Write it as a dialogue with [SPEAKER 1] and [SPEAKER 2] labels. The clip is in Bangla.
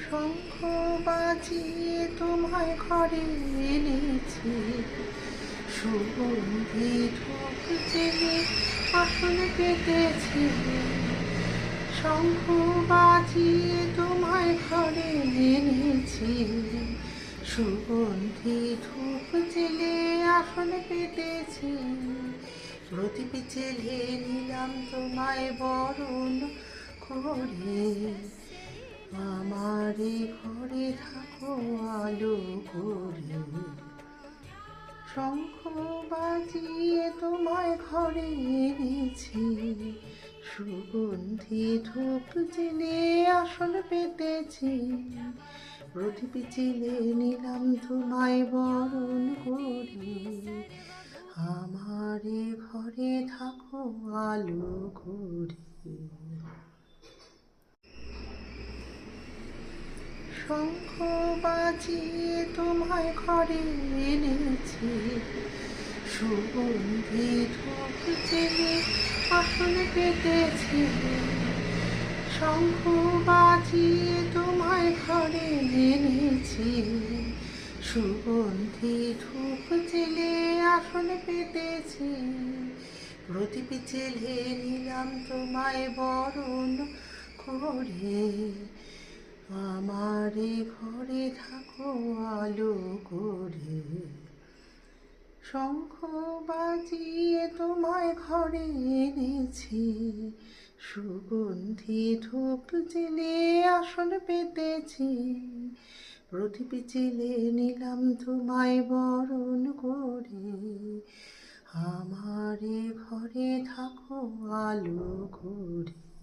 [SPEAKER 1] শঙ্খ বাজিয়ে তোমায় ঘরে এনেছি, সুগন্ধি ধূপ জেলে আসন পেতেছি। শঙ্খ বাজিয়ে তোমায় ঘরে এনেছি, সুগন্ধি ধূপ জেলে আসন পেতেছি। প্রদীপ জেলে নিলাম তোমায় বরণ করে, আমারে ঘরে থাকো আলো করে। শঙ্খ বাজিয়ে তোমায় ঘরে এনেছি, সুগন্ধি ধূপ জেলে আসন পেতেছি। প্রদীপ জেলে নিলাম তোমায় বরণ করে, আমারে ঘরে থাকো আলো করে। শঙ্খ বাজিয়ে তোমায় ঘরে এনেছি, সুগন্ধি ধূপ জেলে আসন পেতেছি। শঙ্খ বাজিয়ে তোমায় ঘরে এনেছি, সুগন্ধি ধূপ জেলে আসন পেতেছি। প্রদীপ জেলে নিলাম তোমায় বরণ করে, আমারে ঘরে থাকো আলো করে। শঙ্খ বাজিয়ে তোমায় ঘরে এনেছি, সুগন্ধি ধূপ জেলে আসন পেতেছি। প্রদীপ জেলে নিলাম তোমায় বরণ করে, আমারে ঘরে থাকো আলো করে।